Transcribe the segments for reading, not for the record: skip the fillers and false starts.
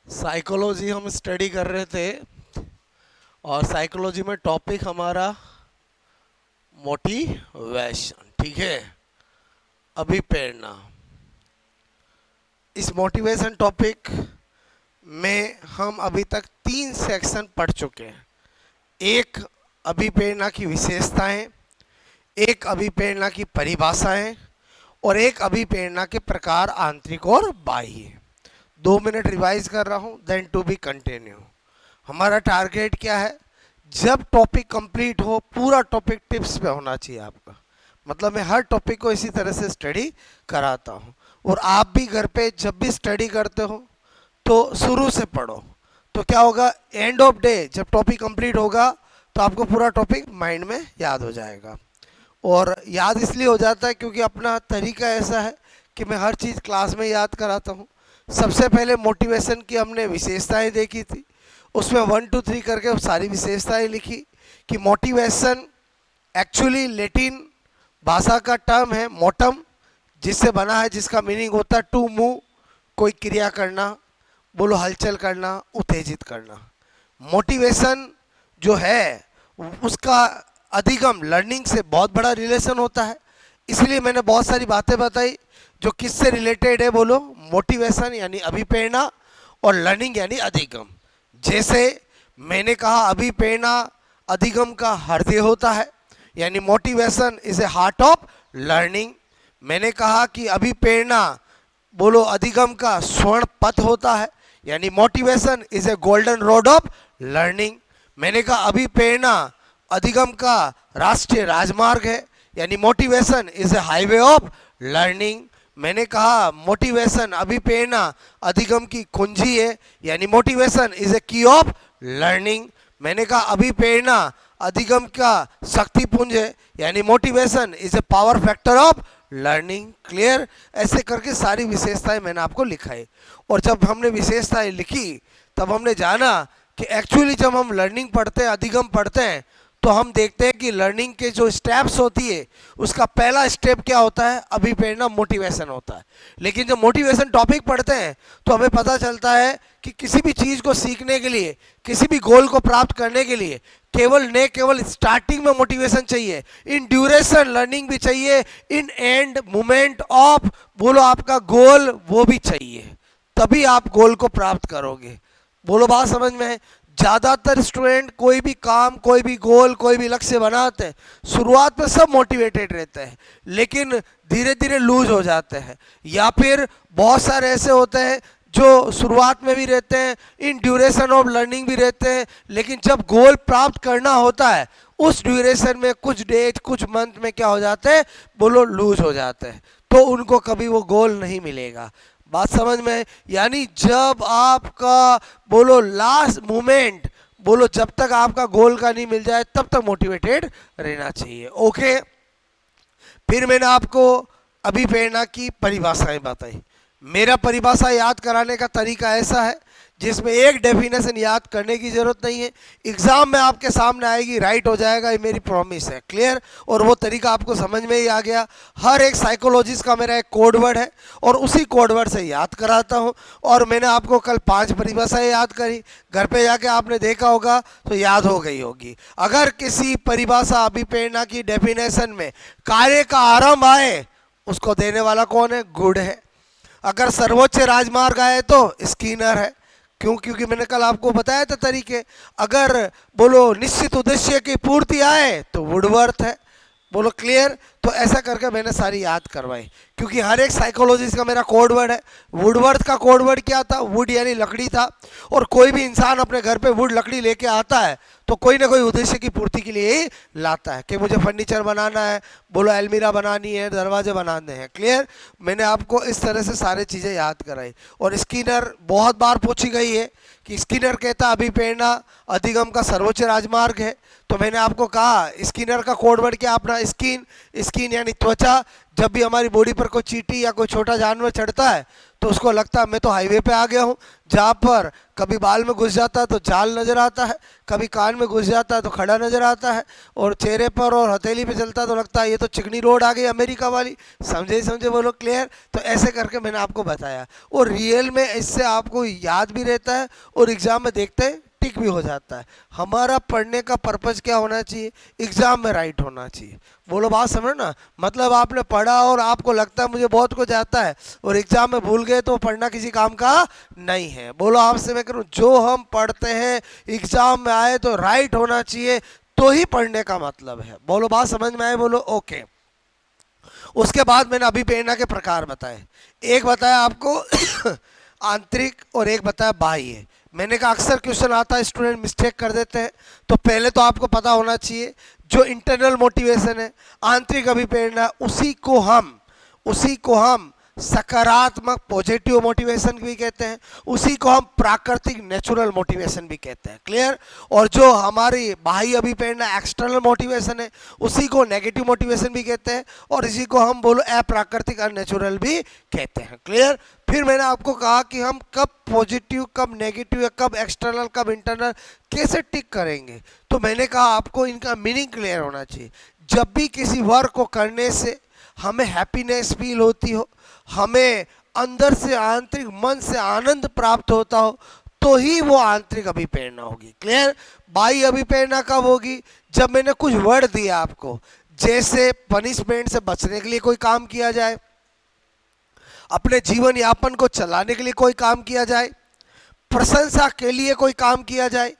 Psychology हम study कर रहे थे और साइकोलॉजी में टॉपिक हमारा मोटिवेशन, ठीक है। अभिप्रेरणा। इस मोटिवेशन टॉपिक में हम अभी तक 3 सेक्शन पढ़ चुके हैं। एक, अभिप्रेरणा की विशेषताएं, एक अभिप्रेरणा की परिभाषाएं और एक अभिप्रेरणा के प्रकार आंतरिक और बाह्य। 2 मिनट रिवाइज कर रहा हूं, देन टू बी कंटिन्यू। हमारा टारगेट क्या है? जब टॉपिक कंप्लीट हो, पूरा टॉपिक टिप्स पे होना चाहिए आपका। मतलब मैं हर टॉपिक को इसी तरह से स्टडी कराता हूँ और आप भी घर पे जब भी स्टडी करते हो तो शुरू से पढ़ो। तो क्या होगा, एंड ऑफ डे जब टॉपिक कंप्लीट होगा तो आपको पूरा टॉपिक माइंड में याद हो जाएगा। और याद इसलिए हो जाता है क्योंकि अपना तरीका ऐसा है कि मैं हर चीज़ क्लास में याद कराता हूँ। सबसे पहले मोटिवेशन की हमने विशेषताएं देखी थी, उसमें 1 2 3 करके सारी विशेषताएं लिखी कि मोटिवेशन एक्चुअली लैटिन भाषा का टर्म है मोटम, जिससे बना है, जिसका मीनिंग होता है टू मूव, कोई क्रिया करना, बोलो हलचल करना, उत्तेजित करना। मोटिवेशन जो है उसका अधिगम लर्निंग से बहुत बड़ा रिलेशन होता है। इसलिए मैंने बहुत सारी बातें बताई जो किससे रिलेटेड है, बोलो मोटिवेशन यानी अभिप्रेरणा और लर्निंग यानी अधिगम। जैसे मैंने कहा अभिप्रेरणा अधिगम का हृदय होता है, यानी motivation is a heart of learning. मैंने कहा कि अभिप्रेरणा बोलो अधिगम का स्वर्ण पथ होता है, यानी motivation is a golden road of learning. मैंने कहा अभिप्रेरणा अधिगम का राष्ट्रीय राजमार्ग है, यानी motivation is a highway of learning. मैंने कहा मोटिवेशन अभिप्रेरणा अधिगम की कुंजी है, यानी मोटिवेशन इज ए की ऑफ लर्निंग। मैंने कहा अभिप्रेरणा अधिगम का शक्ति पुंज है, यानी motivation is a power factor of learning. Clear? ऐसे करके सारी विशेषताएं मैंने आपको लिखाई। और जब हमने विशेषताएं लिखी तब हमने जाना कि एक्चुअली जब हम लर्निंग पढ़ते हैं, अधिगम पढ़ते हैं, तो हम देखते हैं कि लर्निंग के जो स्टेप्स होती है उसका पहला स्टेप क्या होता है? अभिप्रेरणा, मोटिवेशन होता है। लेकिन जब मोटिवेशन टॉपिक पढ़ते हैं तो हमें पता चलता है कि किसी भी चीज़ को सीखने के लिए, किसी भी गोल को प्राप्त करने के लिए केवल स्टार्टिंग में मोटिवेशन चाहिए, इन ड्यूरेशन लर्निंग भी चाहिए, इन एंड मोमेंट ऑफ बोलो आपका गोल वो भी चाहिए, तभी आप गोल को प्राप्त करोगे। बोलो बात समझ में है? ज़्यादातर स्टूडेंट कोई भी काम, कोई भी गोल, कोई भी लक्ष्य बनाते हैं, शुरुआत में सब मोटिवेटेड रहते हैं, लेकिन धीरे धीरे लूज हो जाते हैं। या फिर बहुत सारे ऐसे होते हैं जो शुरुआत में भी रहते हैं, इन ड्यूरेशन ऑफ लर्निंग भी रहते हैं, लेकिन जब गोल प्राप्त करना होता है उस ड्यूरेशन में कुछ डेज, कुछ मंथ में क्या हो जाते हैं, बोलो लूज हो जाते हैं, तो उनको कभी वो गोल नहीं मिलेगा। बात समझ में? यानी जब आपका बोलो लास्ट मोमेंट, बोलो जब तक आपका गोल का नहीं मिल जाए तब तक मोटिवेटेड रहना चाहिए। ओके, फिर मैंने आपको अभिप्रेरणा की परिभाषाएं बताई। मेरा परिभाषा याद कराने का तरीका ऐसा है जिसमें एक डेफिनेशन याद करने की जरूरत नहीं है, एग्जाम में आपके सामने आएगी, राइट हो जाएगा, ये मेरी प्रॉमिस है। क्लियर? और वो तरीका आपको समझ में ही आ गया। हर एक साइकोलॉजिस्ट का मेरा एक कोड वर्ड है और उसी कोड वर्ड से याद कराता हूँ। और मैंने आपको कल 5 परिभाषाएं याद करी, घर पे जाके आपने देखा होगा तो याद हो गई होगी। अगर किसी परिभाषा अभिप्रेरणा की डेफिनेशन में कार्य का आरंभ आए, उसको देने वाला कौन है? गुड है। अगर सर्वोच्च राजमार्ग आए तो स्किनर है। क्यों? क्योंकि मैंने कल आपको बताया था तरीके। अगर बोलो निश्चित उद्देश्य की पूर्ति आए तो वुडवर्थ है। बोलो क्लियर? तो ऐसा करके मैंने सारी याद करवाई, क्योंकि हर एक साइकोलॉजिस्ट का मेरा कोड वर्ड है। वुडवर्थ का कोड वर्ड क्या था? वुड यानी लकड़ी था। और कोई भी इंसान अपने घर पे वुड लकड़ी लेके आता है तो कोई ना कोई उद्देश्य की पूर्ति के लिए ही लाता है कि मुझे फर्नीचर बनाना है, बोलो अलमीरा बनानी है, दरवाजे बनाने हैं। क्लियर? मैंने आपको इस तरह से सारी चीज़ें याद कराई। और स्किनर बहुत बार पूछी गई है कि स्किनर कहता अभिप्रेरणा अधिगम का सर्वोच्च राजमार्ग है। तो मैंने आपको कहा स्किनर का कोड वर्ड क्या? अपना स्किन, स्किन यानी त्वचा। जब भी हमारी बॉडी पर कोई चींटी या कोई छोटा जानवर चढ़ता है तो उसको लगता है मैं तो हाईवे पे आ गया हूँ, जहाँ पर कभी बाल में घुस जाता है तो जाल नज़र आता है, कभी कान में घुस जाता है तो खड़ा नज़र आता है, और चेहरे पर और हथेली पे चलता है तो लगता है ये तो चिकनी रोड आ गई अमेरिका वाली। समझे समझे बोलो, क्लियर? तो ऐसे करके मैंने आपको बताया, और रियल में इससे आपको याद भी रहता है और एग्ज़ाम में देखते हैं टिक भी हो जाता है। हमारा पढ़ने का पर्पज़ क्या होना चाहिए? एग्ज़ाम में राइट होना चाहिए। बोलो, बात समझो ना। मतलब आपने पढ़ा और आपको लगता है मुझे बहुत कुछ आता है, और एग्ज़ाम में भूल गए तो पढ़ना किसी काम का नहीं है। बोलो, आपसे मैं करूँ, जो हम पढ़ते हैं एग्ज़ाम में आए तो राइट होना चाहिए, तो ही पढ़ने का मतलब है। बोलो, बात समझ में आए? बोलो, ओके। उसके बाद मैंने अभी प्रेरणा के प्रकार बताए। एक बताया आपको आंतरिक, और एक बताया बाह्य। मैंने कहा अक्सर क्वेश्चन आता है, स्टूडेंट मिस्टेक कर देते हैं, तो पहले तो आपको पता होना चाहिए जो इंटरनल मोटिवेशन है, आंतरिक अभिप्रेरणा, उसी को हम सकारात्मक पॉजिटिव मोटिवेशन भी कहते हैं, उसी को हम प्राकृतिक नेचुरल मोटिवेशन भी कहते हैं। क्लियर? और जो हमारी बाह्य अभिप्रेरणा एक्सटर्नल मोटिवेशन है, उसी को नेगेटिव मोटिवेशन भी कहते हैं, और इसी को हम बोलो अप्राकृतिक अननेचुरल भी कहते हैं। क्लियर? फिर मैंने आपको कहा कि हम कब पॉजिटिव, कब नेगेटिव, या कब एक्सटर्नल, कब इंटरनल कैसे टिक करेंगे। तो मैंने कहा आपको इनका मीनिंग क्लियर होना चाहिए। जब भी किसी वर्क को करने से हमें हैप्पीनेस फील होती हो, हमें अंदर से आंतरिक मन से आनंद प्राप्त होता हो, तो ही वो आंतरिक अभिप्रेरणा होगी। क्लियर? बाह्य अभिप्रेरणा कब होगी? जब मैंने कुछ वर्ड दिया आपको, जैसे पनिशमेंट से बचने के लिए कोई काम किया जाए, अपने जीवन यापन को चलाने के लिए कोई काम किया जाए, प्रशंसा के लिए कोई काम किया जाए,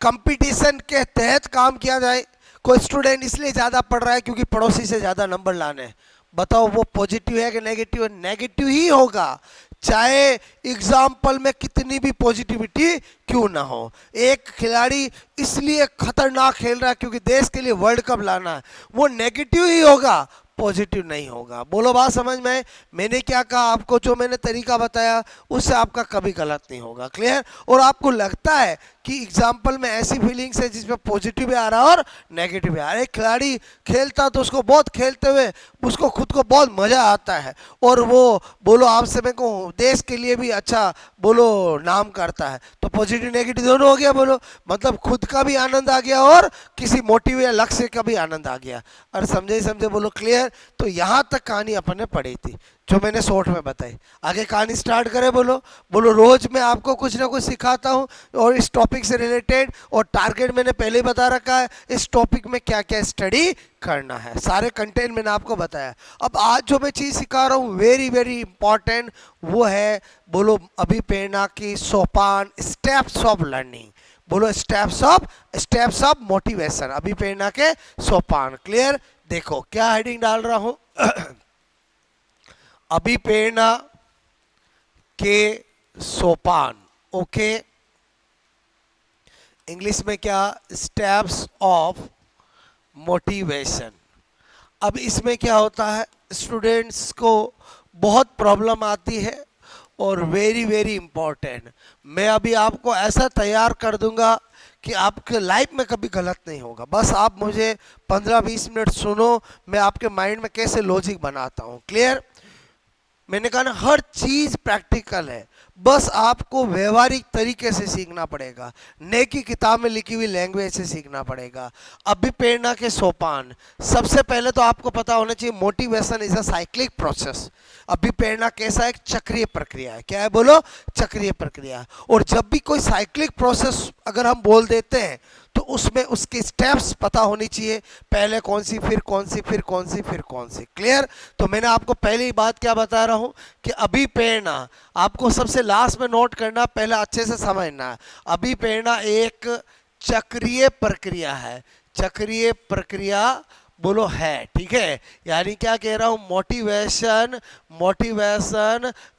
कंपटीशन के तहत काम किया जाए। कोई स्टूडेंट इसलिए ज़्यादा पढ़ रहा है क्योंकि पड़ोसी से ज़्यादा नंबर लाने हैं। बताओ वो पॉजिटिव है कि नेगेटिव है? नेगेटिव ही होगा, चाहे एग्जाम्पल में कितनी भी पॉजिटिविटी क्यों ना हो। एक खिलाड़ी इसलिए खतरनाक खेल रहा है क्योंकि देश के लिए वर्ल्ड कप लाना है, वो नेगेटिव ही होगा, पॉजिटिव नहीं होगा। बोलो, बात समझ में? मैंने क्या कहा आपको, जो मैंने तरीका बताया उससे आपका कभी गलत नहीं होगा। क्लियर? और आपको लगता है कि एग्जाम्पल में ऐसी फीलिंग्स है जिसमें पॉजिटिव भी आ रहा है और नेगेटिव भी आ रहा है। एक खिलाड़ी खेलता तो उसको बहुत खेलते हुए उसको खुद को बहुत मज़ा आता है, और वो बोलो आपसे मैं कहूँ देश के लिए भी अच्छा बोलो नाम करता है, तो पॉजिटिव नेगेटिव दोनों हो गया। बोलो, मतलब खुद का भी आनंद आ गया और किसी मोटिव या लक्ष्य का भी आनंद आ गया। और समझे ही समझे? बोलो, क्लियर? तो यहाँ तक कहानी अपन ने पढ़ी थी जो मैंने शॉर्ट में बताई। आगे कहानी स्टार्ट करें। बोलो बोलो, रोज मैं आपको कुछ ना कुछ सिखाता हूँ और इस टॉपिक से रिलेटेड, और टारगेट मैंने पहले ही बता रखा है, इस टॉपिक में क्या क्या स्टडी करना है, सारे कंटेंट मैंने आपको बताया। अब आज जो मैं चीज़ सिखा रहा हूँ वेरी वेरी इंपॉर्टेंट, वो है बोलो अभिप्रेरणा की सोपान, स्टेप्स ऑफ लर्निंग। बोलो, स्टेप्स ऑफ मोटिवेशन, अभिप्रेरणा के सोपान। क्लियर? देखो क्या हेडिंग डाल रहा हूं अभिप्रेरणा के सोपान। ओके, इंग्लिश में क्या? Steps of motivation. अब इसमें क्या होता है, स्टूडेंट्स को बहुत प्रॉब्लम आती है और वेरी वेरी इंपॉर्टेंट। मैं अभी आपको ऐसा तैयार कर दूंगा कि आपके लाइफ में कभी गलत नहीं होगा। बस आप मुझे 15-20 मिनट सुनो, मैं आपके माइंड में कैसे लॉजिक बनाता हूँ। क्लियर? मैंने कहा ना, हर चीज़ प्रैक्टिकल है, बस आपको व्यवहारिक तरीके से सीखना पड़ेगा, ने की किताब में लिखी हुई लैंग्वेज से सीखना पड़ेगा। अभिप्रेरणा के सोपान, सबसे पहले तो आपको पता होना चाहिए motivation is a cyclic process. अभिप्रेरणा कैसा? एक चक्रीय प्रक्रिया है। क्या है? बोलो, चक्रीय प्रक्रिया। और जब भी कोई साइक्लिक प्रोसेस अगर हम बोल देते हैं तो उसमें उसके स्टेप्स पता होनी चाहिए, पहले कौन सी, फिर कौन सी, फिर कौन सी, फिर कौन सी। क्लियर? तो मैंने आपको पहली बात क्या बता रहा हूं कि अभिप्रेरणा आपको सबसे लास्ट में नोट करना, पहले अच्छे से समझना। अभिप्रेरणा एक चक्रीय प्रक्रिया है, चक्रीय प्रक्रिया बोलो है। ठीक है? यानी क्या कह रहा हूं, motivation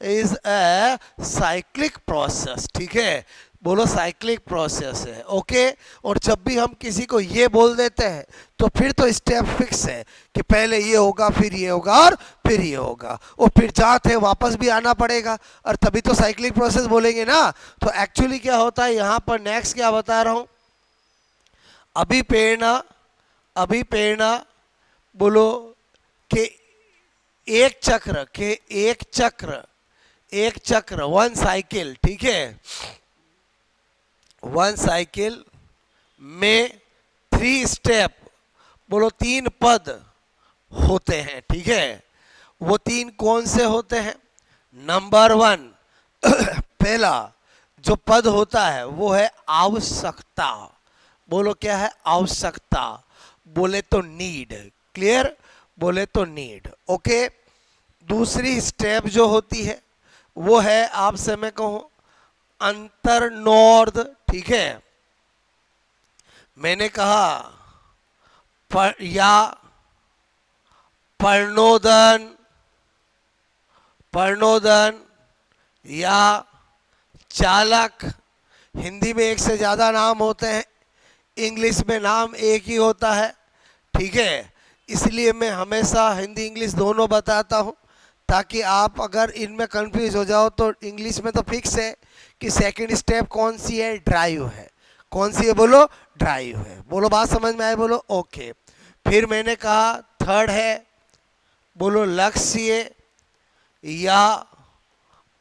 is a cyclic process. ठीक है? बोलो, साइक्लिक प्रोसेस है। ओके? और जब भी हम किसी को ये बोल देते हैं तो फिर तो स्टेप फिक्स है कि पहले ये होगा, फिर ये होगा, और फिर ये होगा, और फिर जहाँ थे वापस भी आना पड़ेगा, और तभी तो साइक्लिक प्रोसेस बोलेंगे ना। तो एक्चुअली क्या होता है यहाँ पर, नेक्स्ट क्या बता रहा हूँ, अभिप्रेरणा, अभिप्रेरणा बोलो कि एक चक्र एक चक्र, वन साइकिल, ठीक है, वन साइकिल में थ्री स्टेप, बोलो तीन पद होते हैं, ठीक है। वो तीन कौन से होते हैं? नंबर वन पहला जो पद होता है वो है आवश्यकता। बोलो क्या है? आवश्यकता। बोले तो नीड। क्लियर? बोले तो नीड। ओके। दूसरी स्टेप जो होती है वो है, आपसे मैं कहूं, अंतर्नोर्ध, ठीक है। मैंने कहा या पर्णोदन, पर्णोदन या चालक। हिंदी में एक से ज़्यादा नाम होते हैं, इंग्लिश में नाम एक ही होता है, ठीक है। इसलिए मैं हमेशा हिंदी इंग्लिश दोनों बताता हूँ, ताकि आप अगर इनमें कंफ्यूज हो जाओ तो इंग्लिश में तो फिक्स है कि सेकंड स्टेप कौन सी है? ड्राइव है। कौन सी है? बोलो ड्राइव है। बोलो बात समझ में आए? बोलो ओके। फिर मैंने कहा थर्ड है, बोलो लक्ष्य या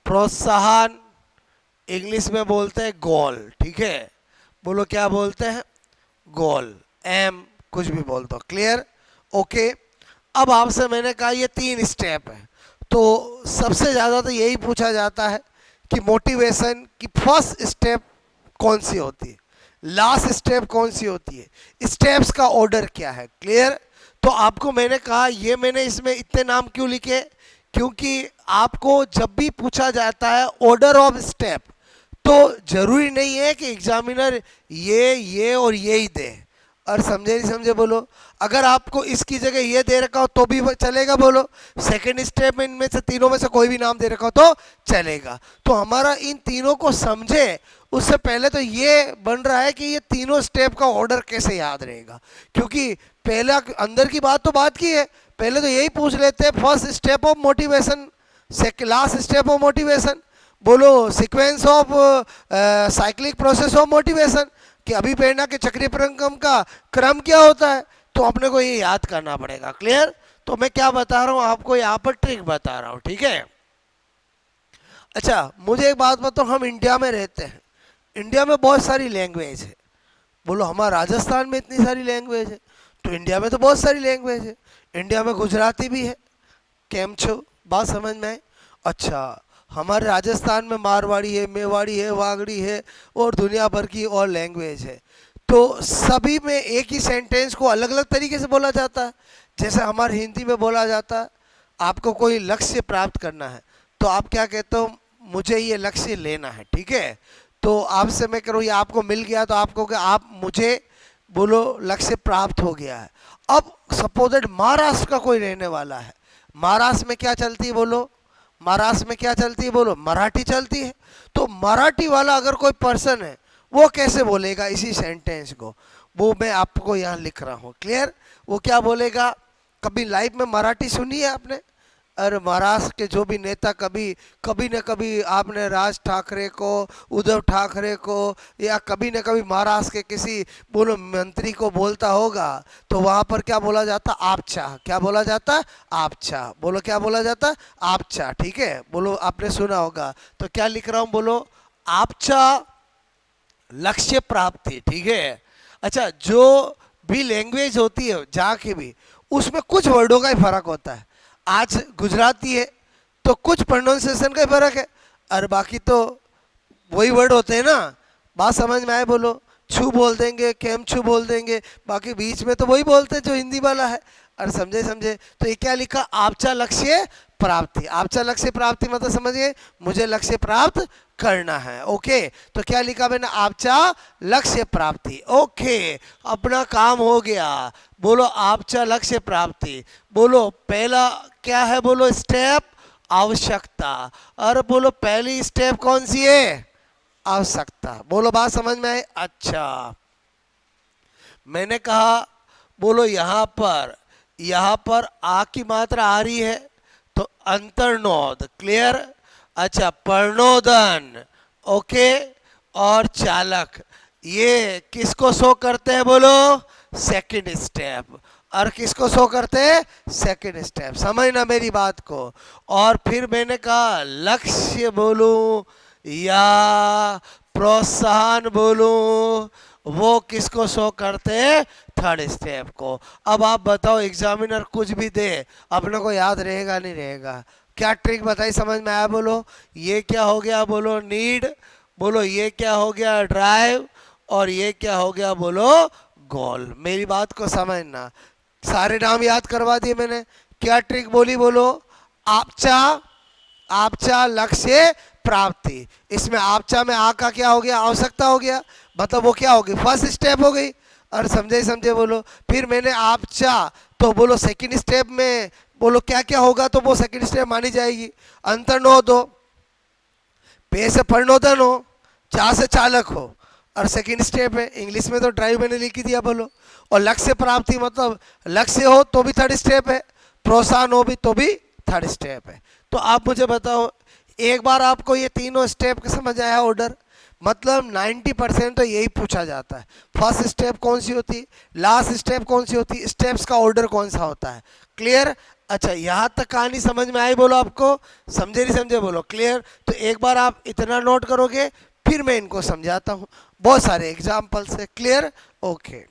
प्रोत्साहन, इंग्लिश में बोलते हैं गोल, ठीक है। बोलो क्या बोलते हैं? गोल, एम कुछ भी बोल दो। क्लियर? ओके। अब आपसे मैंने कहा ये तीन स्टेप है, तो सबसे ज़्यादा तो यही पूछा जाता है कि मोटिवेशन की फर्स्ट स्टेप कौन सी होती है, लास्ट स्टेप कौन सी होती है, स्टेप्स का ऑर्डर क्या है। क्लियर? तो आपको मैंने कहा, ये मैंने इसमें इतने नाम क्यों लिखे? क्योंकि आपको जब भी पूछा जाता है ऑर्डर ऑफ स्टेप, तो जरूरी नहीं है कि एग्जामिनर ये और ये ही दे। और समझे नहीं समझे? बोलो। अगर आपको इसकी जगह ये दे रखा हो तो भी चलेगा, बोलो। सेकंड स्टेप में इनमें से तीनों में से कोई भी नाम दे रखा हो तो चलेगा। तो हमारा इन तीनों को समझे उससे पहले तो ये बन रहा है कि ये तीनों स्टेप का ऑर्डर कैसे याद रहेगा, क्योंकि पहला अंदर की बात तो बात की है, पहले तो यही पूछ लेते हैं first step of motivation, last step of motivation, बोलो sequence of cyclic process of motivation, कि अभिप्रेरणा के चक्रीय परिक्रम का क्रम क्या होता है, तो अपने को ये याद करना पड़ेगा। क्लियर? तो मैं क्या बता रहा हूँ आपको, यहाँ पर ट्रिक बता रहा हूँ, ठीक है। अच्छा, मुझे एक बात बताओ, हम इंडिया में रहते हैं, इंडिया में बहुत सारी लैंग्वेज है। बोलो हमारा राजस्थान में इतनी सारी लैंग्वेज है, तो इंडिया में तो बहुत सारी लैंग्वेज है। इंडिया में गुजराती भी है, केम छो? बात समझ में आए? अच्छा, हमारे राजस्थान में मारवाड़ी है, मेवाड़ी है, वागड़ी है, और दुनिया भर की और लैंग्वेज है। तो सभी में एक ही सेंटेंस को अलग अलग तरीके से बोला जाता है। जैसे हमारे हिंदी में बोला जाता है, आपको कोई लक्ष्य प्राप्त करना है तो आप क्या कहते हो? मुझे ये लक्ष्य लेना है, ठीक है। तो आपसे मैं करूँ, ये आपको मिल गया तो आपको क्या, आप मुझे बोलो लक्ष्य प्राप्त हो गया है। अब सपोज दैट महाराष्ट्र का कोई रहने वाला है, महाराष्ट्र में क्या चलती है? बोलो महाराष्ट्र में क्या चलती है? बोलो मराठी चलती है। तो मराठी वाला अगर कोई पर्सन है, वो कैसे बोलेगा इसी सेंटेंस को? वो मैं आपको यहाँ लिख रहा हूँ। क्लियर? वो क्या बोलेगा? कभी लाइफ में मराठी सुनी है आपने? अरे महाराष्ट्र के जो भी नेता, कभी कभी न कभी आपने राज ठाकरे को, उद्धव ठाकरे को, या कभी न कभी महाराष्ट्र के किसी बोलो मंत्री को बोलता होगा, तो वहाँ पर क्या बोला जाता? आपचा। क्या बोला जाता? आपचा। बोलो क्या बोला जाता? आपचा, ठीक है। बोलो आपने सुना होगा। तो क्या लिख रहा हूँ? बोलो आपचा लक्ष्य प्राप्ति, ठीक है। अच्छा, जो भी लैंग्वेज होती है जहाँ की भी, उसमें कुछ वर्डों का ही फर्क होता है। आज गुजराती है तो कुछ प्रोनाउंसिएशन का ही फर्क है, और बाकी तो वही वर्ड होते हैं ना। बात समझ में आए? बोलो छू बोल देंगे, केम छू बोल देंगे, बाकी बीच में तो वही बोलते हैं जो हिंदी वाला है। और समझे समझे? तो ये क्या लिखा? आपचा लक्ष्य प्राप्ति। आपचा लक्ष्य प्राप्ति मतलब समझिए, मुझे लक्ष्य प्राप्त करना है। ओके, तो क्या लिखा मैंने? आपचा लक्ष्य प्राप्ति। ओके, अपना काम हो गया। बोलो आपचा लक्ष्य प्राप्ति। बोलो पहला क्या है? बोलो स्टेप आवश्यकता। और बोलो पहली स्टेप कौन सी है? आवश्यकता। बोलो बात समझ में आए? अच्छा, मैंने कहा बोलो यहाँ पर आ की मात्रा आ रही है तो अंतर्नोद। क्लियर? अच्छा, पर्णोदन, ओके, और चालक, ये किसको शो करते हैं? बोलो सेकंड स्टेप। और किसको शो करते हैं? Second step. समझना मेरी बात को। और फिर मैंने कहा लक्ष्य बोलूं या प्रोत्साहन बोलूं, वो किसको शो करते हैं? थर्ड स्टेप को। अब आप बताओ, एग्जामिनर कुछ भी दे, अपने को याद रहेगा नहीं रहेगा? क्या ट्रिक बताई, समझ में आया? बोलो ये क्या हो गया? बोलो नीड। बोलो ये क्या हो गया? ड्राइव। और ये क्या हो गया? बोलो गोल। मेरी बात को समझना। सारे नाम याद करवा दिए मैंने। क्या ट्रिक बोली? बोलो आपचा। आपचा लक्ष्य प्राप्ति। इसमें आपचा में आ का क्या हो गया? आवश्यकता हो गया। मतलब वो क्या होगी? फर्स्ट स्टेप हो गई। और समझे समझे बोलो। फिर मैंने आपचा, तो बोलो सेकंड स्टेप में बोलो क्या क्या होगा, तो वो सेकंड स्टेप मानी जाएगी। अंतर नो दो, पे से प्रणोदन हो, चा से चालक हो। और सेकंड स्टेप है, इंग्लिश में तो ड्राइव मैंने लिख ही दिया बोलो। और लक्ष्य प्राप्ति मतलब लक्ष्य हो तो भी थर्ड स्टेप है, प्रोत्साहन हो भी तो भी थर्ड स्टेप है। तो आप मुझे बताओ, एक बार आपको ये तीनों स्टेप समझ आया ऑर्डर? मतलब 90% तो यही पूछा जाता है। फर्स्ट स्टेप कौन सी होती, लास्ट स्टेप कौन सी होती, स्टेप्स का ऑर्डर कौन सा होता है। क्लियर? अच्छा, यहाँ तक कहानी समझ में आई? बोलो आपको समझे नहीं समझे? बोलो क्लियर। तो एक बार आप इतना नोट करोगे, फिर मैं इनको समझाता हूँ बहुत सारे एग्जाम्पल से। क्लियर? ओके।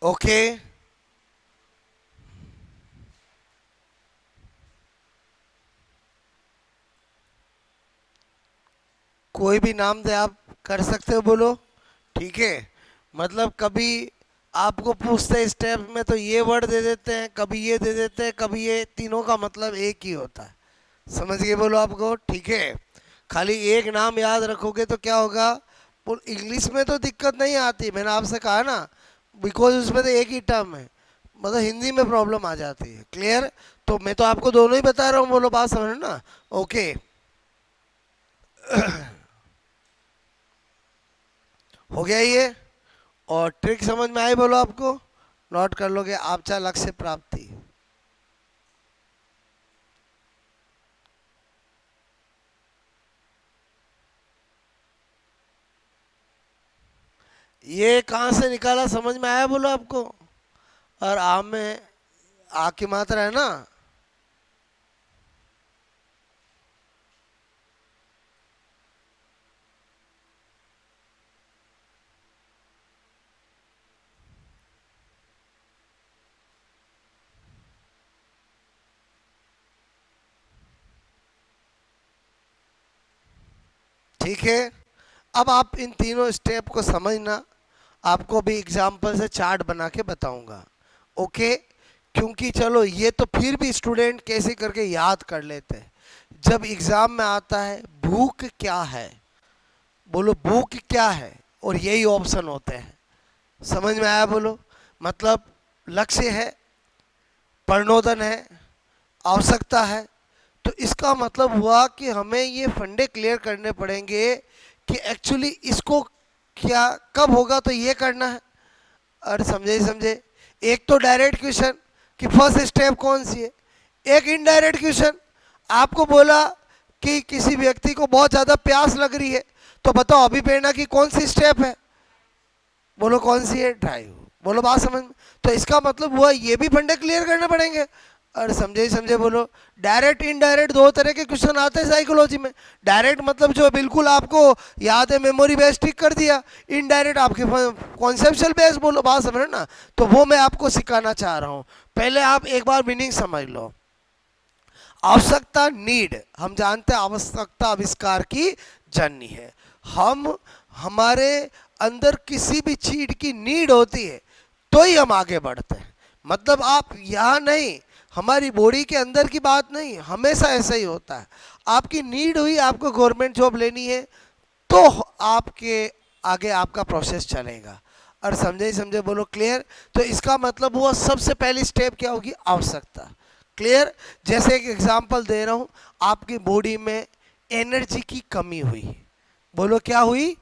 ओके। कोई भी नाम दे आप कर सकते हो, बोलो। ठीक है। मतलब कभी आपको पूछते हैं स्टेप में तो ये वर्ड दे देते हैं, कभी ये दे देते हैं, कभी ये, तीनों का मतलब एक ही होता है। समझ गए? बोलो आपको। ठीक है। खाली एक नाम याद रखोगे तो क्या होगा? इंग्लिश में तो दिक्कत नहीं आती, मैंने आपसे कहा ना, बिकॉज उसमें तो एक ही टर्म है। मतलब हिंदी में प्रॉब्लम आ जाती है। क्लियर? तो मैं तो आपको दोनों ही बता रहा हूँ, बोलो बात समझ ना। ओके। हो गया ये? और ट्रिक समझ में आई? बोलो आपको। नोट कर लोगे आपका लक्ष्य प्राप्ति। ये कहाँ से निकाला, समझ में आया? बोलो आपको। और आम में आ की मात्रा है ना। ठीक है। अब आप इन तीनों स्टेप को समझना। आपको भी एग्जाम्पल से चार्ट बना के बताऊंगा। ओके, क्योंकि चलो ये तो फिर भी स्टूडेंट कैसे करके याद कर लेते हैं। जब एग्जाम में आता है भूख क्या है, बोलो भूख क्या है, और यही ऑप्शन होते हैं। समझ में आया? बोलो, मतलब लक्ष्य है, प्रणोदन है, आवश्यकता है। तो इसका मतलब हुआ कि हमें ये फंडे क्लियर करने पड़ेंगे कि एक्चुअली इसको क्या कब होगा तो ये करना है। और समझे समझे, एक तो डायरेक्ट क्वेश्चन कि फर्स्ट स्टेप कौन सी है, एक इनडायरेक्ट क्वेश्चन आपको बोला कि किसी व्यक्ति को बहुत ज़्यादा प्यास लग रही है, तो बताओ अभी प्रेरणा की कौन सी स्टेप है, बोलो कौन सी है, ड्राइव। बोलो बात समझ में? तो इसका मतलब हुआ ये भी फंडे क्लियर करने पड़ेंगे। और समझे समझे, बोलो डायरेक्ट इनडायरेक्ट दो तरह के क्वेश्चन आते हैं साइकोलॉजी में। डायरेक्ट मतलब जो बिल्कुल आपको याद है, मेमोरी बेस्ड टिक कर दिया। इनडायरेक्ट आपके कॉन्सेप्चुअल बेस्ड, बोलो बात समझ ना। तो वो मैं आपको सिखाना चाह रहा हूँ। पहले आप एक बार मीनिंग समझ लो। आवश्यकता, नीड, हम जानते हैं आवश्यकता आविष्कार की जननी है। हम हमारे अंदर किसी भी चीज की नीड होती है तो ही हम आगे बढ़ते हैं। मतलब आप यहाँ नहीं, हमारी बॉडी के अंदर की बात नहीं, हमेशा ऐसा ही होता है। आपकी नीड हुई, आपको गवर्नमेंट जॉब लेनी है, तो आपके आगे आपका प्रोसेस चलेगा। और समझे ही समझे, बोलो क्लियर। तो इसका मतलब हुआ सबसे पहली स्टेप क्या होगी, आवश्यकता। क्लियर? जैसे एक एग्जांपल दे रहा हूँ, आपकी बॉडी में एनर्जी की कमी हुई, बोलो क्या हुई,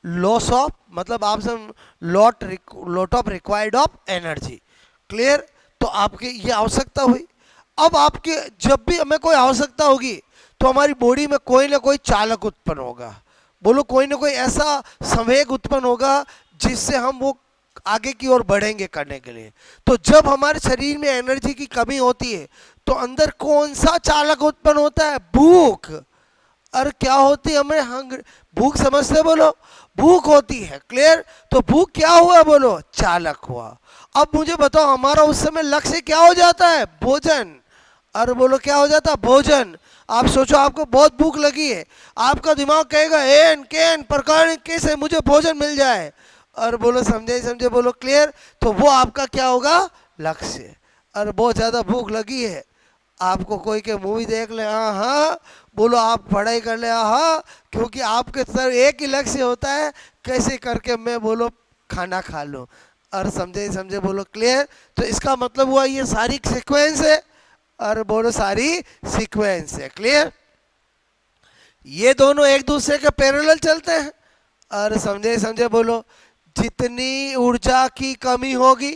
लॉस ऑफ, मतलब आप सब lot of required of energy. Clear? तो आपकी ये आवश्यकता हुई। अब आपके जब भी हमें कोई आवश्यकता होगी तो हमारी बॉडी में कोई ना कोई चालक उत्पन्न होगा, बोलो कोई ना कोई ऐसा संवेग उत्पन्न होगा जिससे हम वो आगे की ओर बढ़ेंगे करने के लिए। तो जब हमारे शरीर में एनर्जी की कमी होती है तो अंदर कौन सा चालक उत्पन्न होता है, भूख। और क्या होती है, हमें भूख समझते, बोलो भूख होती है। क्लियर? तो भूख क्या हुआ, बोलो चालक हुआ। अब मुझे बताओ हमारा उस समय लक्ष्य क्या हो जाता है, भोजन। और बोलो क्या हो जाता है, भोजन। आप सोचो आपको बहुत भूख लगी है, आपका दिमाग कहेगा एन कैन प्रकार कैसे मुझे भोजन मिल जाए। और बोलो समझे समझे, बोलो क्लियर। तो वो आपका क्या होगा, लक्ष्य। और बहुत ज़्यादा भूख लगी है, आपको कोई के मूवी देख ले, हाँ हाँ, बोलो आप पढ़ाई कर ले, हाँ, क्योंकि आपके सर एक ही लक्ष्य होता है, कैसे करके मैं बोलो खाना खा लूँ। और समझे समझे, बोलो क्लियर। तो इसका मतलब हुआ ये सारी सीक्वेंस है, और बोलो सारी सीक्वेंस है। क्लियर? ये दोनों एक दूसरे के पैरेलल चलते हैं। और समझे समझे, बोलो जितनी ऊर्जा की कमी होगी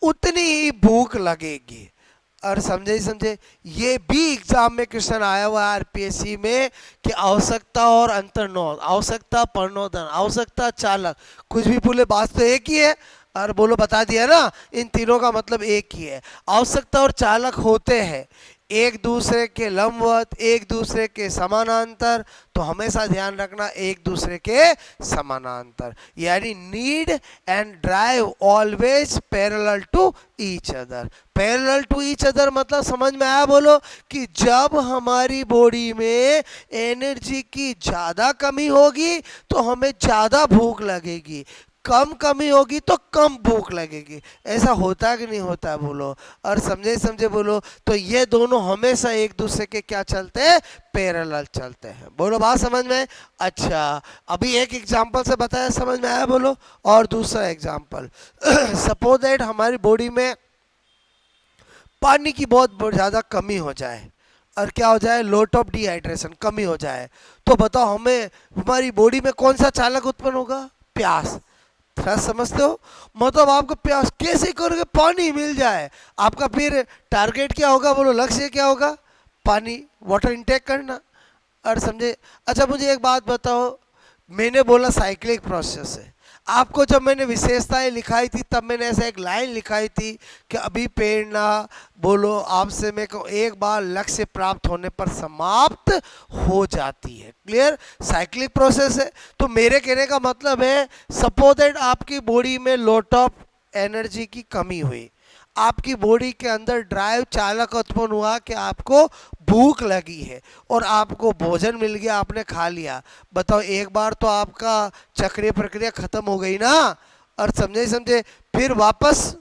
उतनी ही भूख लगेगी। और समझे समझे, ये भी एग्जाम में क्वेश्चन आया हुआ है आरपीएससी में कि आवश्यकता और अंतर्नोद, आवश्यकता प्रणोदन, आवश्यकता चालक, कुछ भी बोले बात तो एक ही है। और बोलो बता दिया ना, इन तीनों का मतलब एक ही है। आवश्यकता और चालक होते हैं एक दूसरे के लंबवत, एक दूसरे के समानांतर। तो हमेशा ध्यान रखना एक दूसरे के समानांतर, यानी need and drive always parallel to each other. Parallel to each other मतलब समझ में आया, बोलो कि जब हमारी बॉडी में एनर्जी की ज़्यादा कमी होगी तो हमें ज़्यादा भूख लगेगी, कम कमी होगी तो कम भूख लगेगी। ऐसा होता है कि नहीं होता है, बोलो। और समझे समझे, बोलो। तो ये दोनों हमेशा एक दूसरे के क्या चलते हैं, पैरेलल चलते हैं। बोलो बात समझ में? अच्छा, अभी एक एग्जांपल से बताया, समझ में आया, बोलो। और दूसरा एग्जांपल, सपोज दैट हमारी बॉडी में पानी की बहुत ज़्यादा कमी हो जाए, और क्या हो जाए, लोट ऑफ डिहाइड्रेशन, कमी हो जाए। तो बताओ हमें हमारी बॉडी में कौन सा चालक उत्पन्न होगा, प्यास। थोड़ा समझते हो? मतलब आपको प्यास कैसे करके पानी मिल जाए, आपका फिर टारगेट क्या होगा, बोलो लक्ष्य क्या होगा, पानी, वाटर इनटेक करना। और समझे? अच्छा मुझे एक बात बताओ, मैंने बोला साइक्लिक प्रोसेस है, आपको जब मैंने विशेषताएं लिखाई थी तब मैंने ऐसा एक लाइन लिखाई थी कि अभी प्रेरणा, बोलो आपसे मैं कहूँ, एक बार लक्ष्य प्राप्त होने पर समाप्त हो जाती है। क्लियर? साइक्लिक प्रोसेस है। तो मेरे कहने का मतलब है, सपोज दैट आपकी बॉडी में लॉट ऑफ एनर्जी की कमी हुई, आपकी बॉडी के अंदर ड्राइव चालक उत्पन्न हुआ कि आपको भूख लगी है और आपको भोजन मिल गया, आपने खा लिया। बताओ एक बार तो आपका चक्रीय प्रक्रिया खत्म हो गई ना। और समझे समझे, फिर वापस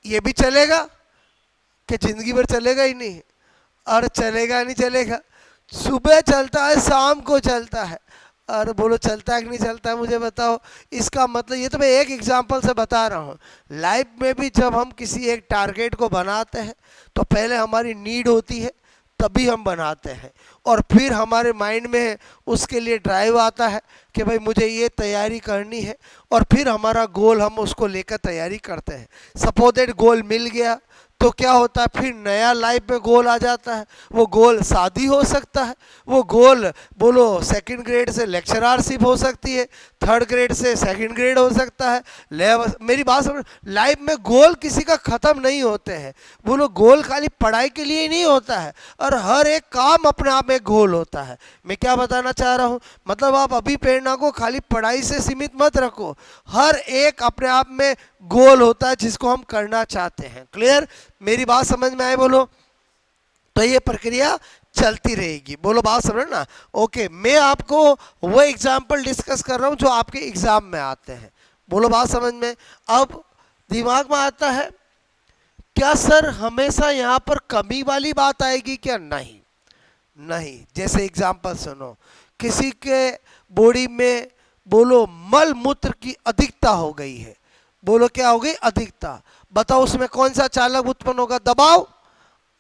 ये भी चलेगा कि जिंदगी भर चलेगा ही नहीं, और चलेगा नहीं चलेगा, सुबह चलता है शाम को चलता है। और बोलो चलता है कि नहीं चलता है, मुझे बताओ। इसका मतलब, ये तो मैं एक एग्जांपल से बता रहा हूँ। लाइफ में भी जब हम किसी एक टारगेट को बनाते हैं तो पहले हमारी नीड होती है, तभी हम बनाते हैं, और फिर हमारे माइंड में उसके लिए ड्राइव आता है कि भाई मुझे ये तैयारी करनी है, और फिर हमारा गोल हम उसको लेकर तैयारी करते हैं। सपोज दैट गोल मिल गया तो क्या होता है, फिर नया लाइफ में गोल आ जाता है। वो गोल शादी हो सकता है, वो गोल बोलो सेकंड ग्रेड से लेक्चररशिप हो सकती है, थर्ड ग्रेड से सेकंड ग्रेड हो सकता है, लेवल। मेरी बात समझ, लाइफ में गोल किसी का ख़त्म नहीं होते हैं। बोलो गोल खाली पढ़ाई के लिए ही नहीं होता है, और हर एक काम अपने आप में गोल होता है। मैं क्या बताना चाह रहा हूँ, मतलब आप अभी प्रेरणा को खाली पढ़ाई से सीमित मत रखो, हर एक अपने आप में गोल होता है जिसको हम करना चाहते हैं। क्लियर? मेरी बात समझ में आए बोलो? तो ये प्रक्रिया चलती रहेगी। बोलो बात समझ ना? ओके, मैं आपको वो एग्जाम्पल डिस्कस कर रहा हूँ जो आपके एग्जाम में आते हैं। बोलो बात समझ में? अब दिमाग में आता है, क्या सर हमेशा यहाँ पर कमी वाली बात आएगी क्या? नहीं नहीं। जैसे एग्जाम्पल सुनो, किसी के बॉडी में बोलो मल मूत्र की अधिकता हो गई है। बोलो क्या हो गई? अधिकता। बताओ उसमें कौन सा चालक उत्पन्न होगा? दबाव।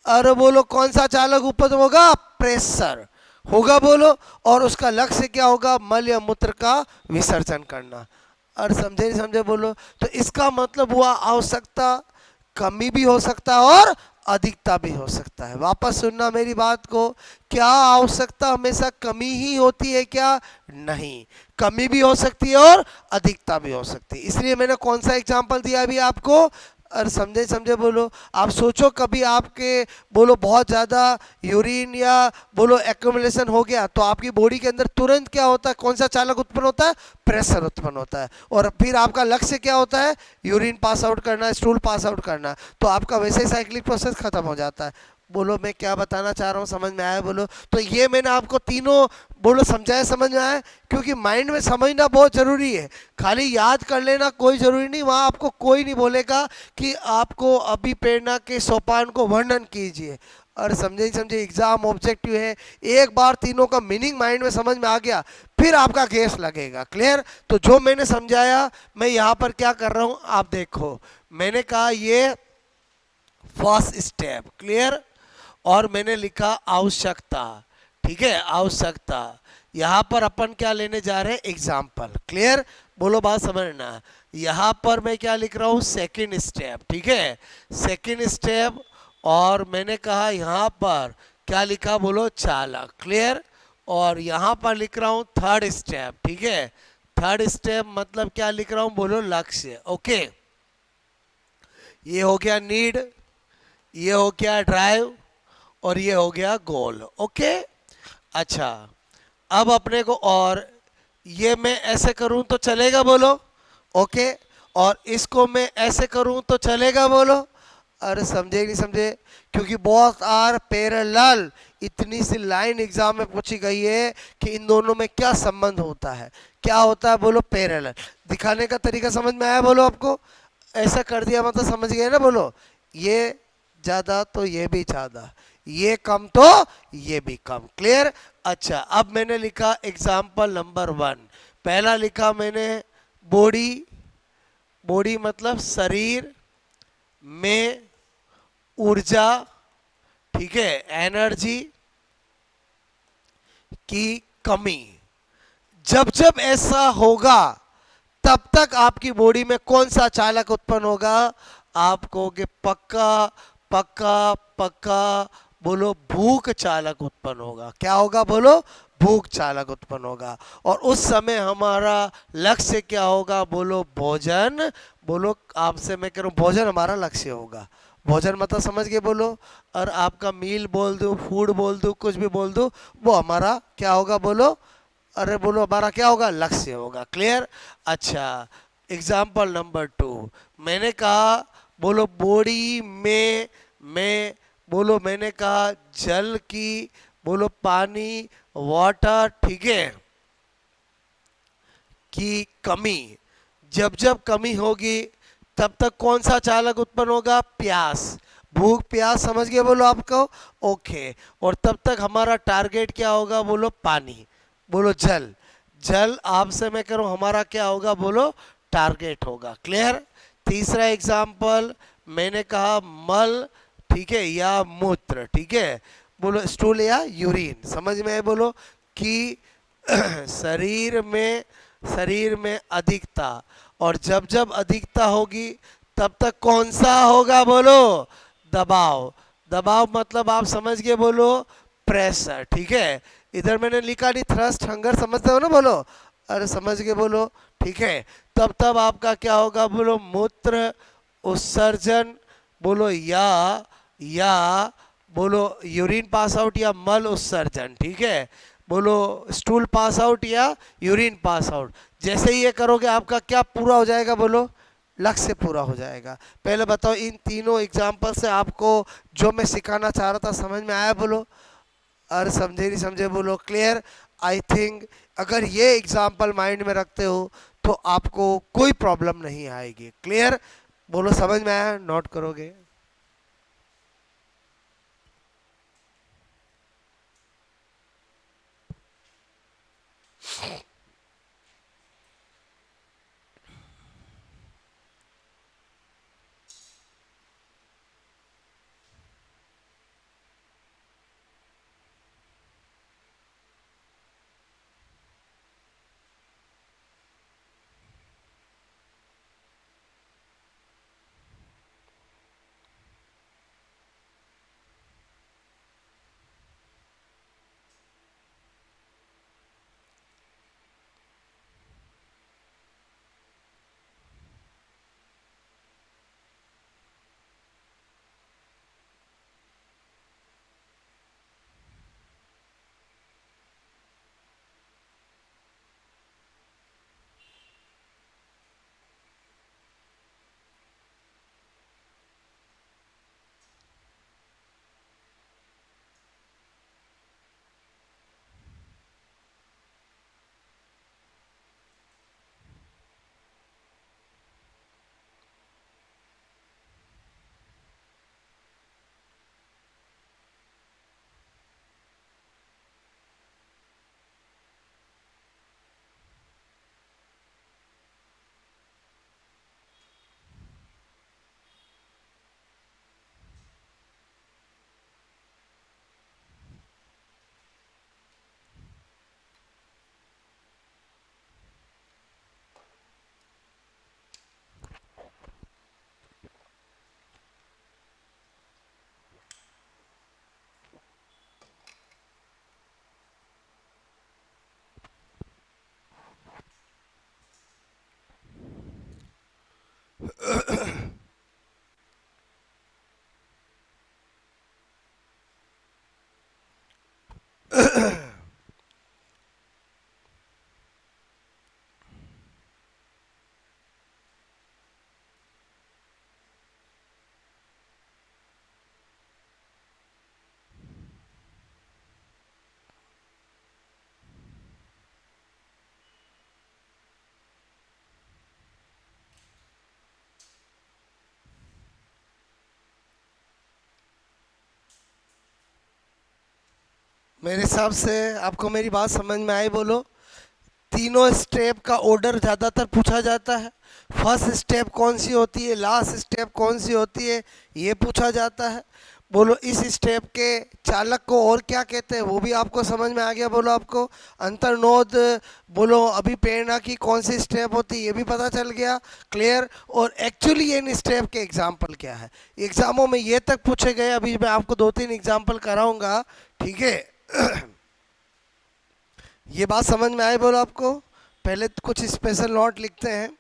और बोलो कौन सा चालक उत्पन्न होगा? प्रेशर होगा। बोलो, और उसका लक्ष्य क्या होगा? मल या मूत्र का विसर्जन करना। और समझे नहीं समझे? बोलो। तो इसका मतलब हुआ आवश्यकता कमी भी हो सकता है और अधिकता भी हो सकता है। वापस सुनना मेरी बात को, क्या आवश्यकता हमेशा कमी ही होती है क्या? नहीं, कमी भी हो सकती है और अधिकता भी हो सकती है। इसलिए मैंने कौन सा एग्जांपल दिया अभी आपको? और समझे समझे? बोलो। आप सोचो कभी आपके बोलो बहुत ज़्यादा यूरिन या बोलो एक्यूमुलेशन हो गया तो आपकी बॉडी के अंदर तुरंत क्या होता है? कौन सा चालक उत्पन्न होता है? प्रेशर उत्पन्न होता है। और फिर आपका लक्ष्य क्या होता है? यूरिन पास आउट करना, स्टूल पास आउट करना। तो आपका वैसे ही साइक्लिक प्रोसेस खत्म हो जाता है। बोलो मैं क्या बताना चाह रहा हूँ, समझ में आया? बोलो। तो ये मैंने आपको तीनों बोलो समझाया, समझ में आया? क्योंकि माइंड में समझना बहुत जरूरी है, खाली याद कर लेना कोई जरूरी नहीं। वहाँ आपको कोई नहीं बोलेगा कि आपको अभी प्रेरणा के सोपान को वर्णन कीजिए। और समझे समझे, एग्जाम ऑब्जेक्टिव है, एक बार तीनों का मीनिंग माइंड में समझ में आ गया फिर आपका गैस लगेगा। क्लियर? तो जो मैंने समझाया मैं यहाँ पर क्या कर रहा हूँ आप देखो। मैंने कहा ये फर्स्ट स्टेप। क्लियर? और मैंने लिखा आवश्यकता। ठीक है, आवश्यकता। यहाँ पर अपन क्या लेने जा रहे हैं? एग्जाम्पल। क्लियर? बोलो बात समझना। यहाँ पर मैं क्या लिख रहा हूँ? Second step. ठीक है, सेकंड स्टेप। और मैंने कहा यहाँ पर क्या लिखा? बोलो चालक। क्लियर? और यहाँ पर लिख रहा हूँ थर्ड स्टेप। ठीक है, थर्ड स्टेप मतलब क्या लिख रहा हूँ? बोलो लक्ष्य। ओके, ये हो गया नीड, ये हो गया ड्राइव, और ये हो गया गोल। ओके, अच्छा अब अपने को, और ये मैं ऐसे करूं तो चलेगा? बोलो। ओके, और इसको मैं ऐसे करूं तो चलेगा? बोलो। अरे समझे नहीं समझे? क्योंकि बोथ आर पैरेलल, इतनी सी लाइन एग्जाम में पूछी गई है कि इन दोनों में क्या संबंध होता है? क्या होता है? बोलो पैरेलल। दिखाने का तरीका समझ में आया? बोलो आपको ऐसा कर दिया मतलब समझ गए ना? बोलो ये ज़्यादा तो ये भी ज़्यादा, ये कम तो ये भी कम। क्लियर? अच्छा, अब मैंने लिखा एग्जाम्पल नंबर 1। पहला लिखा मैंने बॉडी। बॉडी मतलब शरीर में ऊर्जा, ठीक है, एनर्जी की कमी। जब जब ऐसा होगा तब तक आपकी बॉडी में कौन सा चालक उत्पन्न होगा? आप कहोगे पक्का पक्का पक्का। बोलो भूख चालक उत्पन्न होगा। क्या होगा? बोलो भूख चालक उत्पन्न होगा। और उस समय हमारा लक्ष्य क्या होगा? बोलो भोजन। बोलो आपसे मैं कह रहा हूँ भोजन हमारा लक्ष्य होगा। भोजन मतलब समझ गए? बोलो। और आपका मील बोल दो, फूड बोल दो, कुछ भी बोल दो, वो हमारा क्या होगा? बोलो। अरे बोलो हमारा क्या होगा? लक्ष्य होगा। क्लियर? अच्छा, एग्जाम्पल नंबर 2 मैंने कहा बोलो बॉडी में मैं बोलो मैंने कहा जल की, बोलो पानी, वाटर, ठीक है, की कमी। जब जब कमी होगी तब तक कौन सा चालक उत्पन्न होगा? प्यास। भूख प्यास समझ गए बोलो आपको? ओके। और तब तक हमारा टारगेट क्या होगा? बोलो पानी। बोलो जल। जल आपसे मैं करूं हमारा क्या होगा? बोलो टारगेट होगा। क्लियर? तीसरा एग्जाम्पल मैंने कहा मल, ठीक है, या मूत्र, ठीक है, बोलो स्टूल या यूरिन। समझ में है? बोलो कि शरीर में अधिकता, और जब जब अधिकता होगी तब तक कौन सा होगा? बोलो दबाव। दबाव मतलब आप समझ गए? बोलो प्रेशर। ठीक है, इधर मैंने लिखा नहीं, थ्रस्ट हंगर समझते हो ना? बोलो अरे समझ गए? बोलो ठीक है। तब तब आपका क्या होगा? बोलो मूत्र उत्सर्जन, बोलो या बोलो यूरिन पास आउट या मल उत्सर्जन। ठीक है, बोलो स्टूल पास आउट या यूरिन पास आउट। जैसे ही ये करोगे आपका क्या पूरा हो जाएगा? बोलो लक्ष्य पूरा हो जाएगा। पहले बताओ इन तीनों एग्जाम्पल से आपको जो मैं सिखाना चाह रहा था समझ में आया? बोलो अरे समझे नहीं समझे? बोलो क्लियर? आई थिंक अगर ये एग्जाम्पल माइंड में रखते हो तो आपको कोई प्रॉब्लम नहीं आएगी। क्लियर? बोलो समझ में आया? नोट करोगे? मेरे हिसाब से आपको मेरी बात समझ में आई? बोलो तीनों स्टेप का ऑर्डर ज़्यादातर पूछा जाता है। फर्स्ट स्टेप कौन सी होती है, लास्ट स्टेप कौन सी होती है, ये पूछा जाता है। बोलो इस स्टेप के चालक को और क्या कहते हैं, वो भी आपको समझ में आ गया? बोलो आपको अंतर्नोद, बोलो अभिप्रेरणा की कौन सी स्टेप होती है ये भी पता चल गया। क्लियर? और एक्चुअली इन स्टेप के एग्जाम्पल क्या है, एग्जामों में ये तक पूछे गए। अभी मैं आपको 2-3 एग्जाम्पल कराऊंगा। ठीक है, ये बात समझ में आई? बोलो आपको पहले तो कुछ स्पेशल नोट लिखते हैं।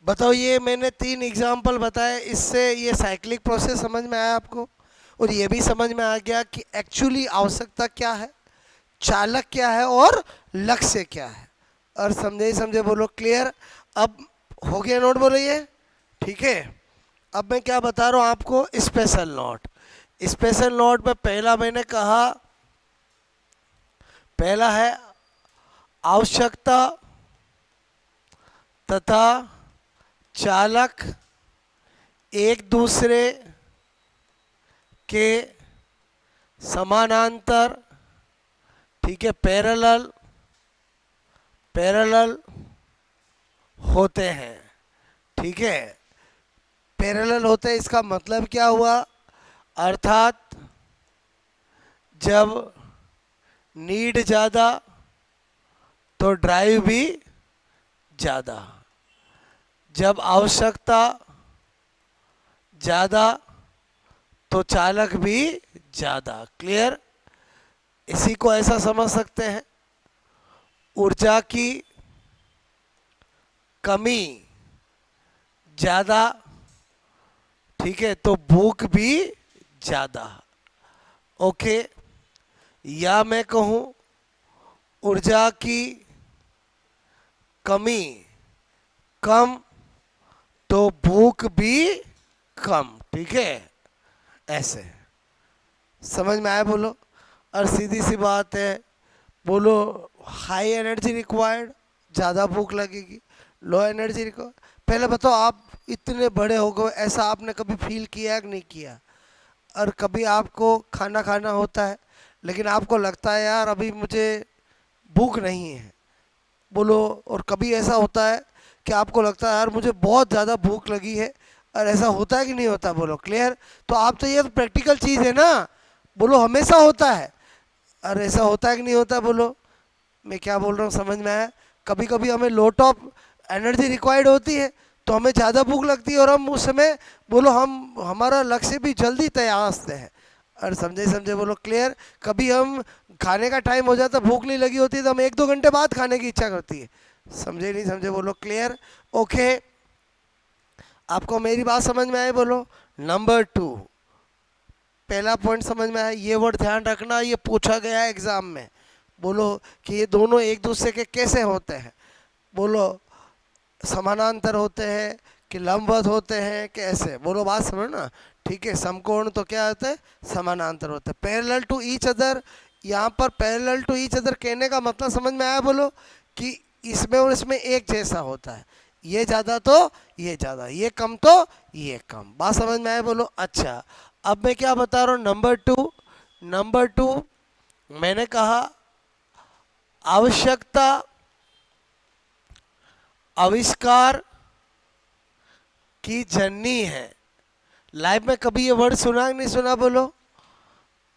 बताओ ये मैंने 3 एग्जाम्पल बताए, इससे ये साइक्लिक प्रोसेस समझ में आया आपको? और ये भी समझ में आ गया कि एक्चुअली आवश्यकता क्या है, चालक क्या है और लक्ष्य क्या है। और समझे समझे? बोलो क्लियर? अब हो गया नोट बोलो ये, ठीक है। अब मैं क्या बता रहा हूँ आपको, स्पेशल नोट। स्पेशल नोट में पहला मैंने कहा, पहला है आवश्यकता तथा चालक एक दूसरे के समानांतर, ठीक है, पैरेलल पैरेलल होते हैं, ठीक है। पैरेलल होते हैं इसका मतलब क्या हुआ, अर्थात जब नीड ज़्यादा तो ड्राइव भी ज़्यादा, जब आवश्यकता ज़्यादा तो चालक भी ज़्यादा। क्लियर। इसी को ऐसा समझ सकते हैं, ऊर्जा की कमी ज़्यादा, ठीक है, तो भूख भी ज़्यादा। ओके। या मैं कहूँ ऊर्जा की कमी कम तो भूख भी कम, ठीक है, ऐसे समझ में आया बोलो। और सीधी सी बात है, बोलो हाई एनर्जी रिक्वायर्ड, ज़्यादा भूख लगेगी, लो एनर्जी रिक्वायर्ड। पहले बताओ, आप इतने बड़े हो गए, ऐसा आपने कभी फील किया है कि नहीं किया? और कभी आपको खाना खाना होता है लेकिन आपको लगता है यार अभी मुझे भूख नहीं है, बोलो। और कभी ऐसा होता है कि आपको लगता है यार मुझे बहुत ज़्यादा भूख लगी है, और ऐसा होता है कि नहीं होता, बोलो। क्लियर। तो आप तो ये तो प्रैक्टिकल चीज़ है ना, बोलो हमेशा होता है। और ऐसा होता है कि नहीं होता, बोलो। मैं क्या बोल रहा हूँ समझ में आया? कभी कभी हमें लॉट ऑफ एनर्जी रिक्वायर्ड होती है तो हमें ज़्यादा भूख लगती है, और हम उस समय बोलो हम हमारा लक्ष्य भी जल्दी तैयार हैं। और समझे समझे बोलो। क्लियर। कभी हम खाने का टाइम हो जाता, भूख नहीं लगी होती, तो हम 1-2 घंटे बाद खाने की इच्छा करती है। समझे नहीं समझे बोलो। क्लियर। ओके। आपको मेरी बात समझ में आई, बोलो। नंबर 2, पहला पॉइंट समझ में आया, ये वर्ड ध्यान रखना, ये पूछा गया है एग्जाम में। बोलो कि ये दोनों एक दूसरे के कैसे होते हैं, बोलो समानांतर होते हैं कि लंबवत होते हैं, कैसे, बोलो बात समझ ना। ठीक है, समकोण तो क्या होते हैं, समानांतर होते हैं। पैरेलल टू ईच अदर, यहाँ पर पैरेलल टू ईच अदर कहने का मतलब समझ में आया, बोलो कि इसमें और इसमें एक जैसा होता है, ये ज़्यादा तो ये ज़्यादा, ये कम तो ये कम। बात समझ में आया, बोलो। अच्छा, अब मैं क्या बता रहा हूँ, नंबर 2 मैंने कहा आवश्यकता आविष्कार की जननी है। लाइफ में कभी ये वर्ड सुना कि नहीं सुना, बोलो।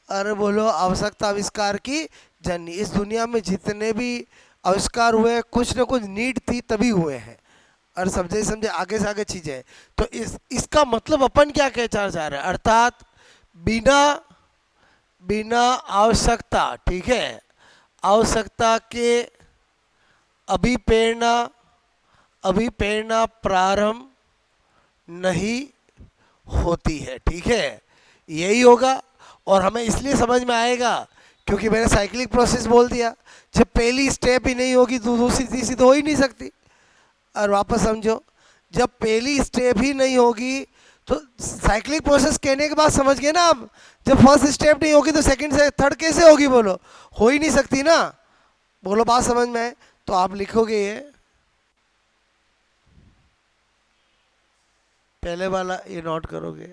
अरे बोलो, आवश्यकता आविष्कार की जननी। इस दुनिया में जितने भी आविष्कार हुए कुछ न कुछ नीड थी तभी हुए हैं, और समझे समझे आगे से आगे चीजें। तो इसका मतलब अपन क्या कहना चाह रहे हैं, अर्थात बिना बिना आवश्यकता, ठीक है, आवश्यकता के अभिप्रेरणा अभिप्रेरणा प्रारंभ नहीं होती है, ठीक है, यही होगा। और हमें इसलिए समझ में आएगा क्योंकि मैंने साइक्लिक प्रोसेस बोल दिया। जब पहली स्टेप ही नहीं होगी तो दूसरी तीसरी तो हो ही नहीं सकती। और वापस समझो, जब पहली स्टेप ही नहीं होगी तो साइक्लिक प्रोसेस कहने के बाद समझ गए ना आप, जब फर्स्ट स्टेप नहीं होगी तो सेकंड से थर्ड कैसे होगी, बोलो, हो ही नहीं सकती ना। बोलो बात समझ में आए तो आप लिखोगे ये पहले वाला, ये नोट करोगे,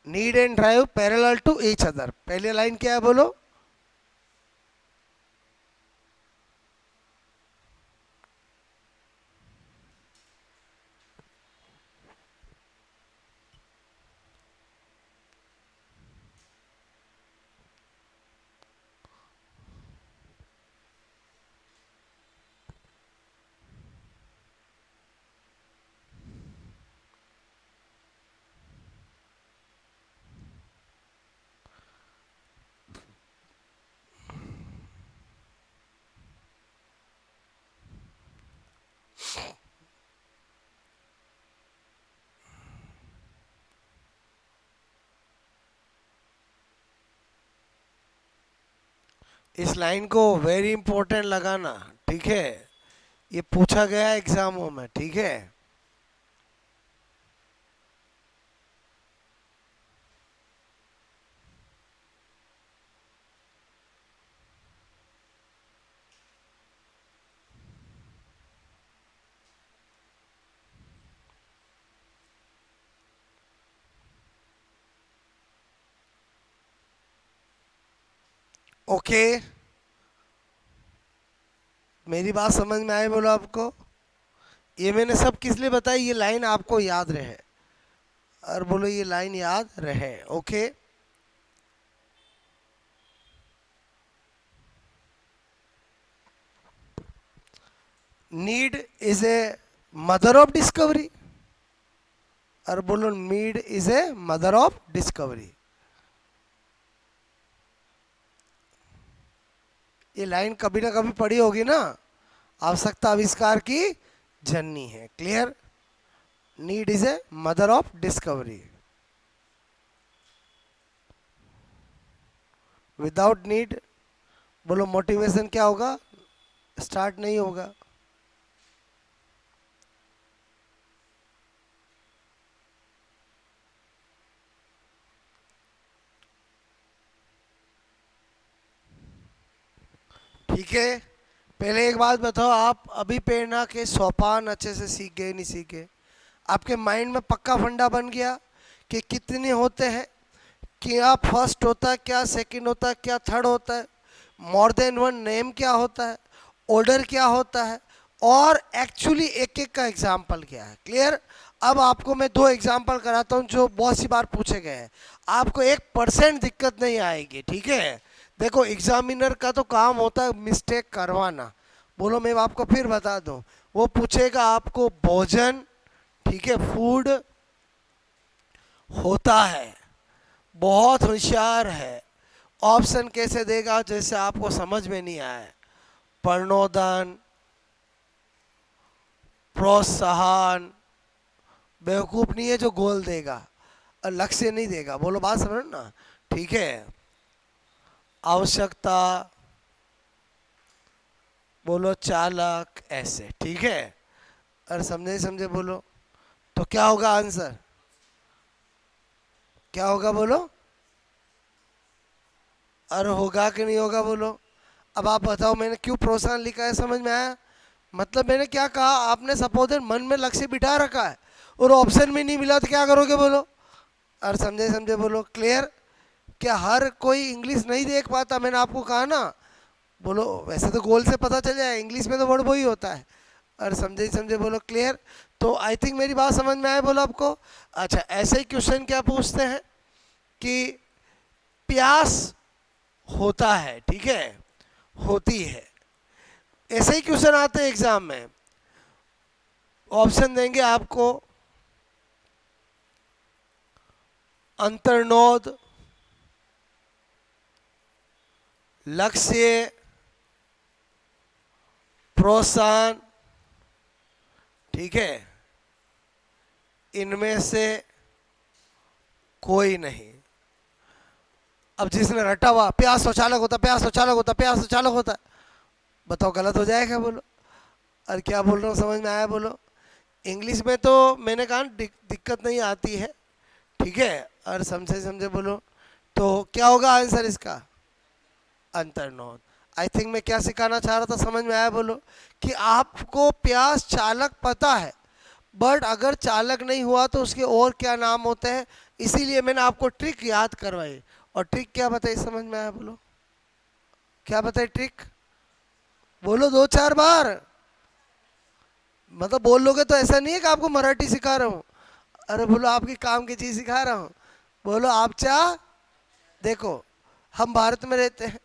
need and drive parallel to each other. पहली लाइन क्या है, बोलो। इस लाइन को वेरी इंपॉर्टेंट लगाना, ठीक है, ये पूछा गया है एग्जामों में, ठीक है। ओके, मेरी बात समझ में आई बोलो आपको? ये मैंने सब किस लिए बताई, ये लाइन आपको याद रहे, और बोलो ये लाइन याद रहे। Okay, need is a mother of discovery, और बोलो need is a mother of discovery. ये लाइन कभी ना कभी पढ़ी होगी ना, आवश्यकता आविष्कार की जननी है। Clear? Need is a mother of discovery. Without need बोलो मोटिवेशन क्या होगा, स्टार्ट नहीं होगा। ठीक है, पहले एक बात बताओ, आप अभी प्रेरणा के सोपान अच्छे से सीख गए नहीं सीखे? आपके माइंड में पक्का फंडा बन गया कि कितने होते हैं, क्या फर्स्ट होता है, क्या सेकंड होता है, क्या थर्ड होता है, मोर देन वन नेम क्या होता है, ऑर्डर क्या होता है, और एक्चुअली एक एक का एग्जाम्पल क्या है। क्लियर? अब आपको मैं दो एग्जाम्पल कराता हूँ जो बहुत सी बार पूछे गए हैं, आपको 1% दिक्कत नहीं आएगी। ठीक है, देखो एग्जामिनर का तो काम होता है मिस्टेक करवाना। बोलो मैं आपको फिर बता दूं, वो पूछेगा आपको भोजन, ठीक है, फूड होता है, बहुत होशियार है, ऑप्शन कैसे देगा जैसे आपको समझ में नहीं आए, प्रणोदन, प्रोत्साहन, बेवकूफ नहीं है जो गोल देगा और लक्ष्य नहीं देगा। बोलो बात समझ ना? ठीक है, आवश्यकता, बोलो चालक, ऐसे। ठीक है, और समझे समझे बोलो, तो क्या होगा आंसर, क्या होगा बोलो? और होगा कि नहीं होगा बोलो? अब आप बताओ मैंने क्यों प्रोत्साहन लिखा है, समझ में आया? मतलब मैंने क्या कहा, आपने सपोज मन में लक्ष्य बिठा रखा है और ऑप्शन में नहीं मिला तो क्या करोगे बोलो? और समझे समझे बोलो? क्लियर? क्या हर कोई इंग्लिश नहीं देख पाता, मैंने आपको कहा ना। बोलो वैसे तो गोल से पता चल जाए, इंग्लिश में तो वर्ड वही होता है। और समझे समझे बोलो? क्लियर? तो आई थिंक मेरी बात समझ में आए बोलो आपको? अच्छा, ऐसे ही क्वेश्चन क्या पूछते हैं कि प्यास होता है, ठीक है, होती है, ऐसे ही क्वेश्चन आते हैं एग्जाम में। ऑप्शन देंगे आपको, अंतर्नोद, लक्ष्य, प्रोत्साहन, ठीक है, इनमें से कोई नहीं। अब जिसने रटा हुआ प्यास शौचालय होता, प्यास शौचालय होता, प्यास शौचालय होता, बताओ गलत हो जाएगा बोलो? और क्या बोल रहा हूँ समझ में आया बोलो? इंग्लिश में तो मैंने कहा दिक्कत नहीं आती है, ठीक है, और समझे समझे बोलो? तो क्या होगा आंसर इसका? अंतर्नोद। आई थिंक मैं क्या सिखाना चाह रहा था समझ में आया बोलो? कि आपको प्यास चालक पता है, बट अगर चालक नहीं हुआ तो उसके और क्या नाम होते हैं, इसीलिए मैंने आपको ट्रिक याद करवाई। और ट्रिक क्या बताई समझ में आया बोलो? क्या बताई ट्रिक? बोलो दो चार बार, मतलब बोल लोगे तो ऐसा नहीं है कि आपको मराठी सिखा रहा हूँ, अरे बोलो आपकी काम की चीज़ सिखा रहा हूँ। बोलो आप चाह, देखो हम भारत में रहते हैं,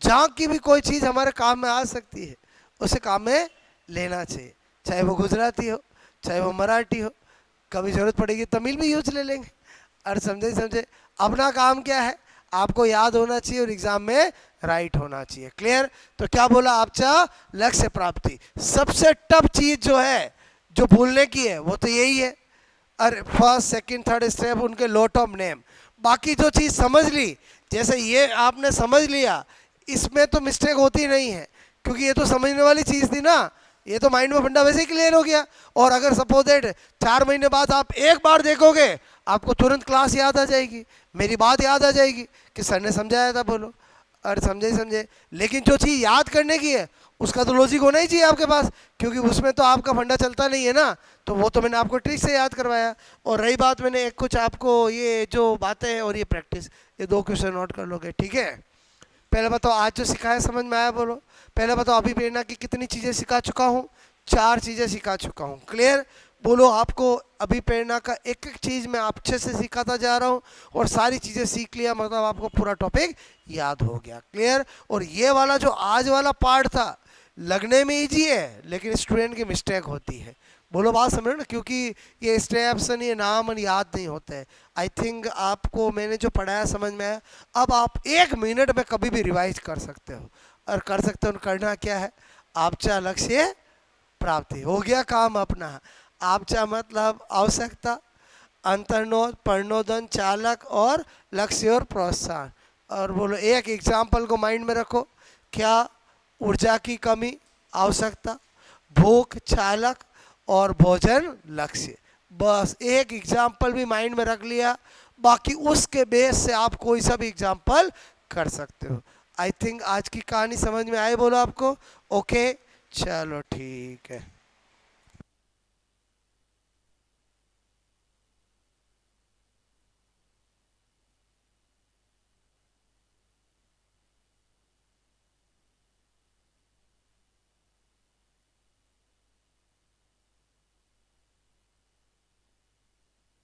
जहाँ की भी कोई चीज़ हमारे काम में आ सकती है उसे काम में लेना चाहिए, चाहे वो गुजराती हो, चाहे वो मराठी हो, कभी ज़रूरत पड़ेगी तमिल भी यूज ले लेंगे। और समझे समझे? अपना काम क्या है, आपको याद होना चाहिए और एग्जाम में राइट होना चाहिए। क्लियर? तो क्या बोला आप चाह, लक्ष्य प्राप्ति। सबसे टफ चीज़ जो है जो भूलने की है वो तो यही है, और फर्स्ट सेकंड थर्ड स्टेप उनके लोट ऑफ नेम। बाकी जो चीज़ समझ ली, जैसे ये आपने समझ लिया, इसमें तो मिस्टेक होती नहीं है, क्योंकि ये तो समझने वाली चीज़ थी ना, ये तो माइंड में फंडा वैसे ही क्लियर हो गया। और अगर सपोज दैट 4 महीने बाद आप एक बार देखोगे, आपको तुरंत क्लास याद आ जाएगी, मेरी बात याद आ जाएगी कि सर ने समझाया था, बोलो अरे समझे ही समझे। लेकिन जो चीज़ याद करने की है उसका तो लॉजिक होना ही चाहिए आपके पास, क्योंकि उसमें तो आपका फंडा चलता नहीं है ना, तो वो तो मैंने आपको ट्रिक से याद करवाया। और रही बात, मैंने एक कुछ आपको ये जो बातें हैं और ये प्रैक्टिस, ये 2 क्वेश्चन नोट कर लोगे, ठीक है। पहले बताओ आज जो सिखाया समझ में आया, बोलो। पहले बताओ अभिप्रेरणा की कितनी चीज़ें सिखा चुका हूँ? 4 चीज़ें सिखा चुका हूँ, क्लियर। बोलो आपको अभिप्रेरणा का एक एक चीज़ मैं अच्छे से सिखाता जा रहा हूँ, और सारी चीज़ें सीख लिया मतलब आपको पूरा टॉपिक याद हो गया, क्लियर। और ये वाला जो आज वाला पार्ट था, लगने में ईजी है लेकिन स्टूडेंट की मिस्टेक होती है। बोलो बात समझ रहे हो ना, क्योंकि ये स्टेप्स ये नाम याद नहीं होते हैं। आई थिंक आपको मैंने जो पढ़ाया समझ में आया। अब आप 1 मिनट में कभी भी रिवाइज कर सकते हो, और कर सकते हो। करना क्या है, आपचा लक्ष्य प्राप्ति, हो गया काम अपना। आपचा मतलब आवश्यकता, अंतर्नोद, प्रणोदन, चालक और लक्ष्य और प्रोत्साहन। और बोलो एक एग्जाम्पल को माइंड में रखो, क्या? ऊर्जा की कमी आवश्यकता, भूख चालक, और भोजन लक्ष्य। बस एक एग्जाम्पल भी माइंड में रख लिया, बाकी उसके बेस से आप कोई सा भी एग्जाम्पल कर सकते हो। आई थिंक आज की कहानी समझ में आई, बोलो आपको। ओके चलो ठीक है।